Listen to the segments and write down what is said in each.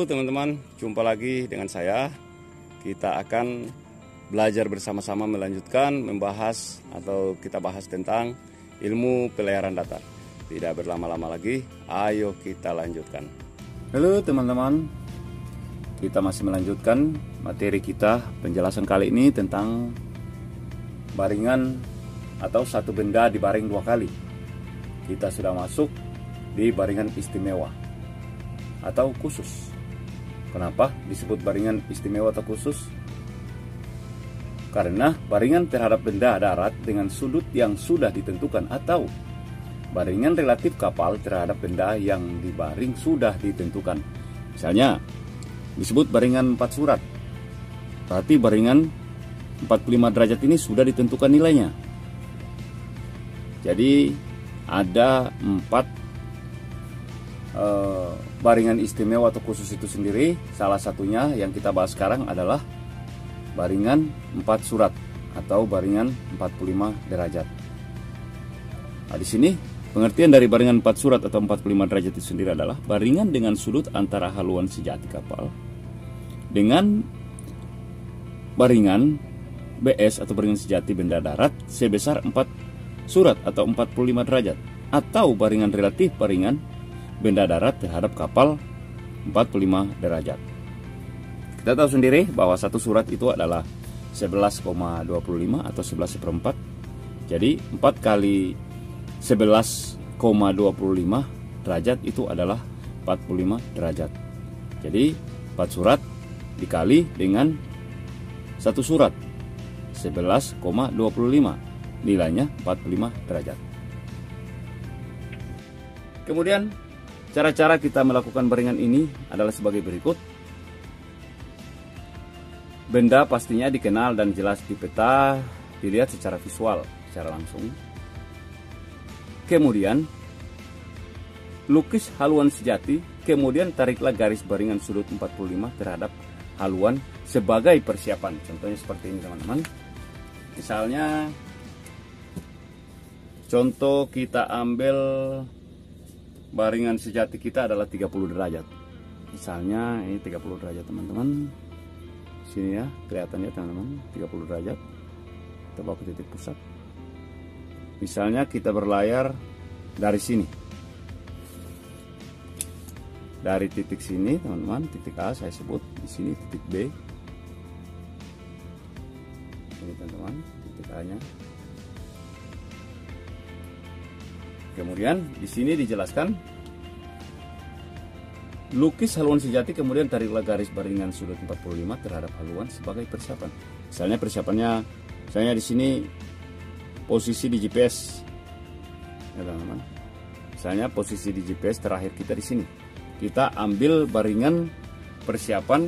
Halo teman-teman, jumpa lagi dengan saya. Kita akan belajar bersama-sama melanjutkan membahas atau kita bahas tentang ilmu pelayaran datar. Tidak berlama-lama lagi, ayo kita lanjutkan. Halo teman-teman, kita masih melanjutkan materi kita. Penjelasan kali ini tentang baringan atau satu benda dibaring dua kali. Kita sudah masuk di baringan istimewa atau khusus. Kenapa disebut baringan istimewa atau khusus? Karena baringan terhadap benda darat dengan sudut yang sudah ditentukan, atau baringan relatif kapal terhadap benda yang dibaring sudah ditentukan. Misalnya disebut baringan 4 surat. Berarti baringan 45 derajat ini sudah ditentukan nilainya. Jadi ada 4 baringan istimewa atau khusus itu sendiri. Salah satunya yang kita bahas sekarang adalah baringan 4 surat atau baringan 45 derajat. Nah, di sini pengertian dari baringan 4 surat atau 45 derajat itu sendiri adalah baringan dengan sudut antara haluan sejati kapal dengan baringan BS atau baringan sejati benda darat sebesar 4 surat atau 45 derajat, atau baringan relatif baringan benda darat terhadap kapal 45 derajat. Kita tahu sendiri bahwa satu surat itu adalah 11,25 atau 11/4. Jadi 4 kali 11,25 derajat itu adalah 45 derajat. Jadi 4 surat dikali dengan satu surat 11,25, nilainya 45 derajat. Kemudian cara-cara kita melakukan baringan ini adalah sebagai berikut. Benda pastinya dikenal dan jelas di peta, dilihat secara visual, secara langsung. Kemudian lukis haluan sejati, kemudian tariklah garis baringan sudut 45 terhadap haluan sebagai persiapan. Contohnya seperti ini teman-teman. Misalnya contoh kita ambil baringan sejati kita adalah 30 derajat. Misalnya ini 30 derajat teman-teman. Sini ya, kelihatannya teman-teman 30 derajat. Kita bawa ke titik pusat. Misalnya kita berlayar dari sini. Dari titik sini teman-teman, titik A saya sebut, di sini titik B. Ini teman-teman, titik A-nya. Kemudian di sini dijelaskan lukis haluan sejati, kemudian tariklah garis baringan sudut 45 terhadap haluan sebagai persiapan. Misalnya persiapannya, misalnya di sini posisi di GPS, ya teman-teman. Misalnya posisi di GPS terakhir kita di sini. Kita ambil baringan persiapan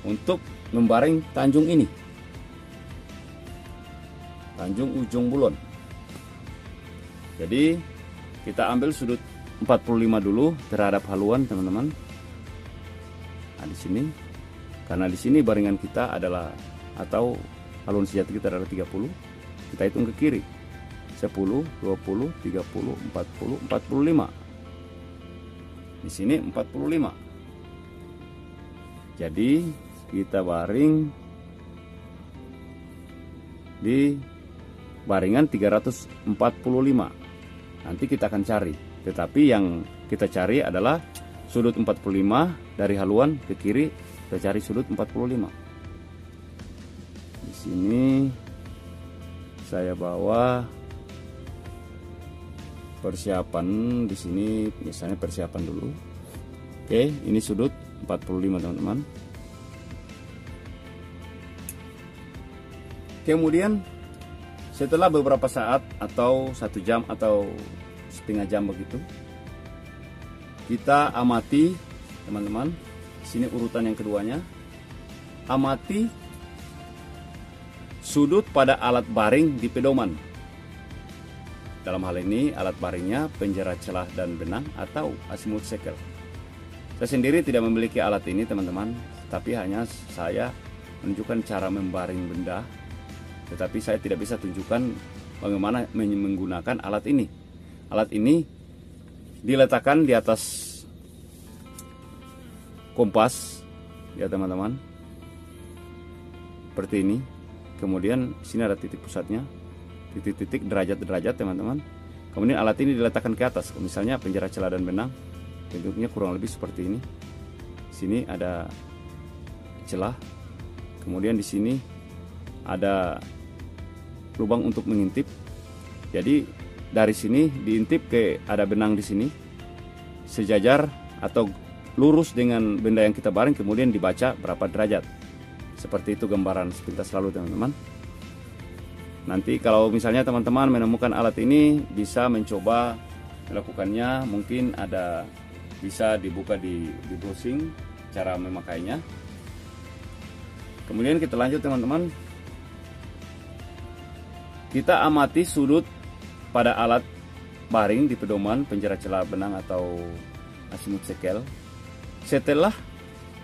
untuk membaring Tanjung ini, Tanjung Ujung Bulon. Jadi kita ambil sudut 45 dulu terhadap haluan teman-teman. Nah, di sini karena di sini baringan kita adalah atau haluan sejati kita adalah 30, kita hitung ke kiri. 10, 20, 30, 40, 45. Di sini 45. Jadi kita baring di baringan 345. Nanti kita akan cari, tetapi yang kita cari adalah sudut 45 dari haluan ke kiri. Kita cari sudut 45. Di sini saya bawa persiapan, di sini misalnya persiapan dulu. Oke, ini sudut 45 teman-teman. Kemudian setelah beberapa saat atau 1 jam atau setengah jam begitu, kita amati teman-teman. Sini urutan yang keduanya. Amati sudut pada alat baring di pedoman. Dalam hal ini alat baringnya penjara celah dan benang atau azimuth shackle. Saya sendiri tidak memiliki alat ini teman-teman, tapi hanya saya menunjukkan cara membaring benda. Tetapi saya tidak bisa tunjukkan bagaimana menggunakan alat ini. Alat ini diletakkan di atas kompas ya teman-teman, seperti ini. Kemudian sini ada titik pusatnya, titik-titik derajat-derajat teman-teman. Kemudian alat ini diletakkan ke atas, misalnya penjara celah dan benang bentuknya kurang lebih seperti ini. Sini ada celah, kemudian di sini ada lubang untuk mengintip. Jadi dari sini diintip ke ada benang di sini, sejajar atau lurus dengan benda yang kita baring, kemudian dibaca berapa derajat. Seperti itu gambaran sepintas lalu teman-teman. Nanti kalau misalnya teman-teman menemukan alat ini, bisa mencoba melakukannya. Mungkin ada bisa dibuka di browsing cara memakainya. Kemudian kita lanjut teman-teman. Kita amati sudut pada alat baring di pedoman penjara celah benang atau azimuth sekel. Setelah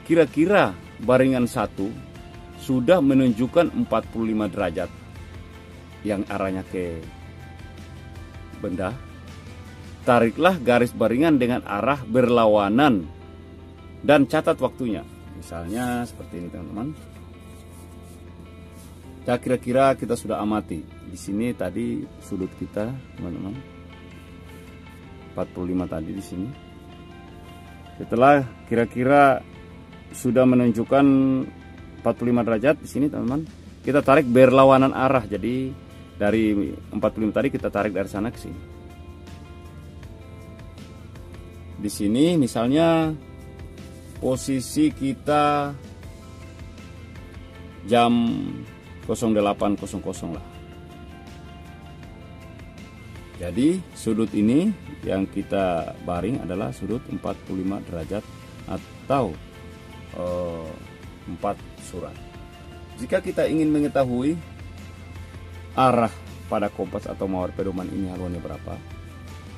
kira-kira baringan satu sudah menunjukkan 45 derajat yang arahnya ke benda, tariklah garis baringan dengan arah berlawanan dan catat waktunya. Misalnya seperti ini teman-teman. Ya, kira-kira kita sudah amati. Di sini tadi sudut kita teman-teman 45 tadi di sini. Setelah kira-kira sudah menunjukkan 45 derajat di sini teman-teman, kita tarik berlawanan arah. Jadi dari 45 tadi kita tarik dari sana ke sini. Di sini misalnya posisi kita jam 08.00 lah. Jadi sudut ini yang kita baring adalah sudut 45 derajat atau 4 surat. Jika kita ingin mengetahui arah pada kompas atau mawar pedoman ini haluannya berapa,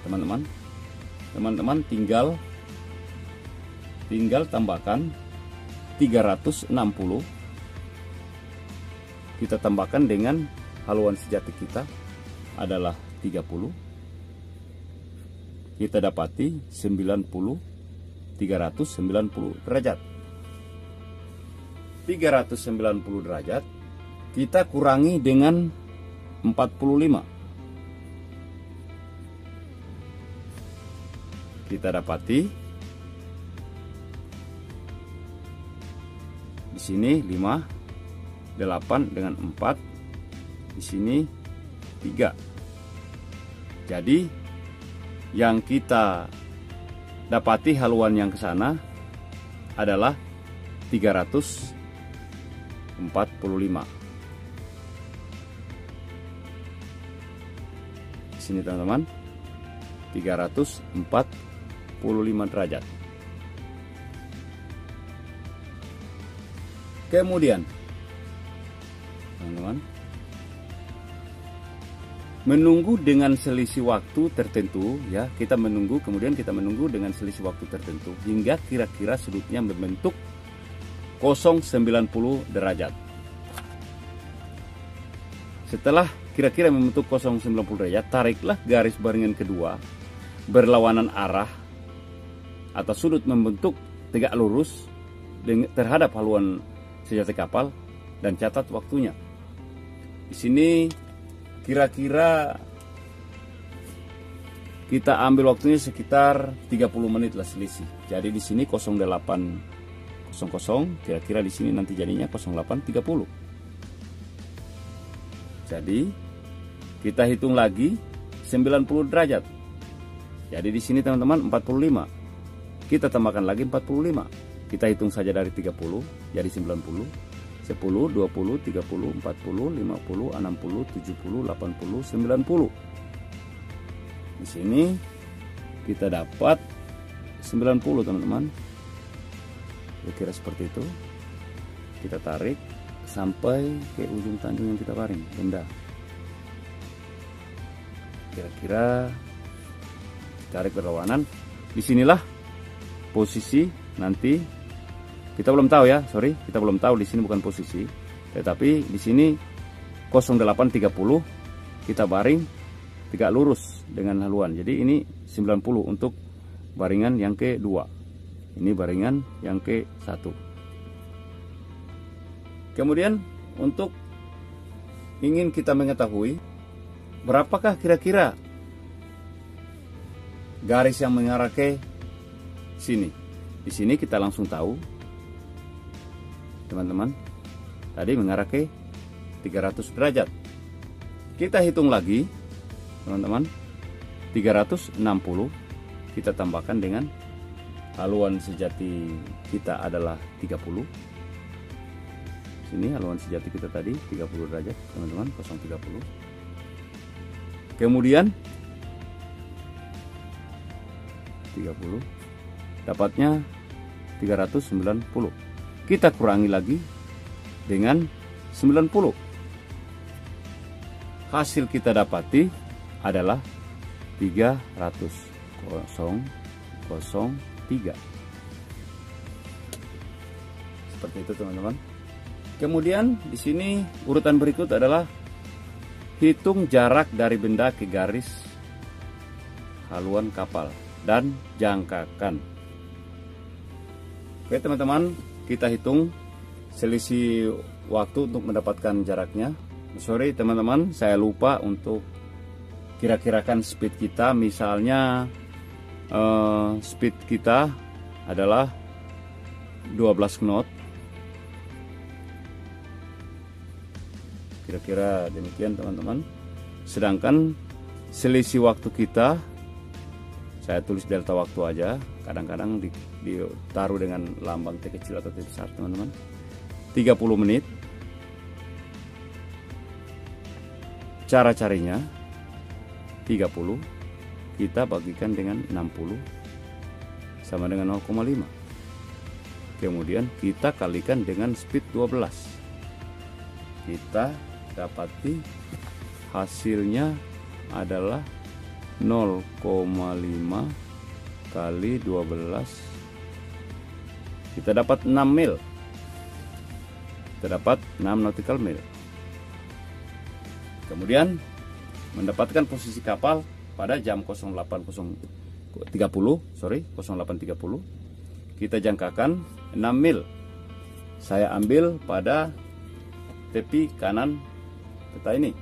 teman-teman tinggal tambahkan 360, kita tambahkan dengan haluan sejati kita adalah 30, kita dapati 390 derajat. 390 derajat kita kurangi dengan 45, kita dapati di sini 5, 8 dengan 4, di sini 3. Jadi yang kita dapati haluan yang ke sana adalah 345. Di sini teman-teman 345 derajat. Kemudian teman-teman menunggu dengan selisih waktu tertentu ya, kita menunggu, kemudian kita menunggu dengan selisih waktu tertentu hingga kira-kira sudutnya membentuk 090 derajat. Setelah kira-kira membentuk 090 derajat, tariklah garis baringan kedua berlawanan arah atau sudut membentuk tegak lurus terhadap haluan sejati kapal dan catat waktunya. Di sini kira-kira kita ambil waktunya sekitar 30 menit lah selisih. Jadi di sini 08.00, kira-kira di sini nanti jadinya 08.30. Jadi kita hitung lagi 90 derajat. Jadi di sini teman-teman 45. Kita tambahkan lagi 45. Kita hitung saja dari 30 jadi 90. 10, 20, 30, 40, 50, 60, 70, 80, 90. Di sini kita dapat 90 teman-teman. Kira-kira seperti itu. Kita tarik sampai ke ujung tanjung yang kita baring benda. Kira-kira tarik berlawanan. Disinilah posisi nanti. Kita belum tahu ya, kita belum tahu di sini bukan posisi, tetapi di sini 08.30 kita baring tegak lurus dengan haluan. Jadi ini 90 untuk baringan yang kedua. Ini baringan yang ke-1. Kemudian untuk ingin kita mengetahui berapakah kira-kira garis yang mengarah ke sini. Di sini kita langsung tahu, teman-teman, tadi mengarah ke 300 derajat. Kita hitung lagi, teman-teman. 360 kita tambahkan dengan haluan sejati kita adalah 30. Sini haluan sejati kita tadi 30 derajat, teman-teman, 030. Kemudian 30 dapatnya 390. Kita kurangi lagi dengan 90. Hasil kita dapati adalah 300,003. Seperti itu, teman-teman. Kemudian di sini urutan berikut adalah hitung jarak dari benda ke garis haluan kapal dan jangkakan. Oke, teman-teman, kita hitung selisih waktu untuk mendapatkan jaraknya. Sorry teman-teman, saya lupa untuk kira-kirakan speed kita. Misalnya speed kita adalah 12 knot. Kira-kira demikian, teman-teman. Sedangkan selisih waktu kita, saya tulis delta waktu aja. Kadang-kadang ditaruh dengan lambang T kecil atau T besar, teman-teman. 30 menit. Cara carinya 30 kita bagikan dengan 60 sama dengan 0,5. Kemudian kita kalikan dengan speed 12. Kita dapati hasilnya adalah 0,5 kali 12. Kita dapat 6 mil. Kita dapat 6 nautical mil. Kemudian mendapatkan posisi kapal pada jam 08.30, kita jangkakan 6 mil. Saya ambil pada tepi kanan peta ini.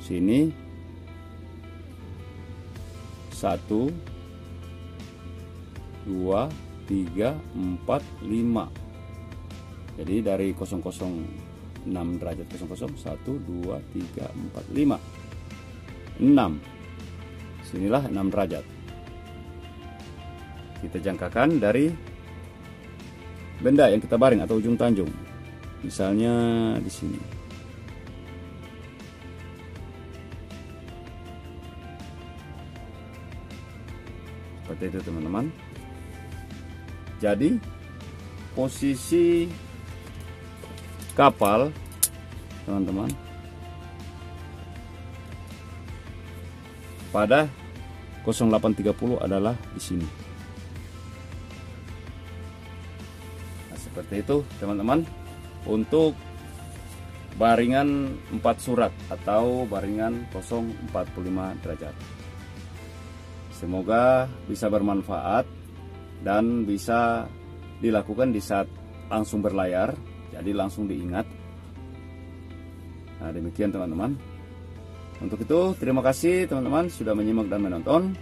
Sini 1, 2, 3, 4, 5. Jadi dari 006 derajat 00, 1, 2, 3, 4, 5, 6. Sinilah 6 derajat. Kita jangkakan dari benda yang kita baring atau ujung tanjung. Misalnya di sini. Seperti itu, teman-teman. Jadi posisi kapal, teman-teman, pada 08.30 adalah di sini. Nah, seperti itu, teman-teman, untuk baringan 4 surat atau baringan 045 derajat. Semoga bisa bermanfaat dan bisa dilakukan di saat langsung berlayar, jadi langsung diingat. Nah, demikian, teman-teman. Untuk itu, terima kasih teman-teman sudah menyimak dan menonton.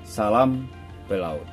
Salam pelaut.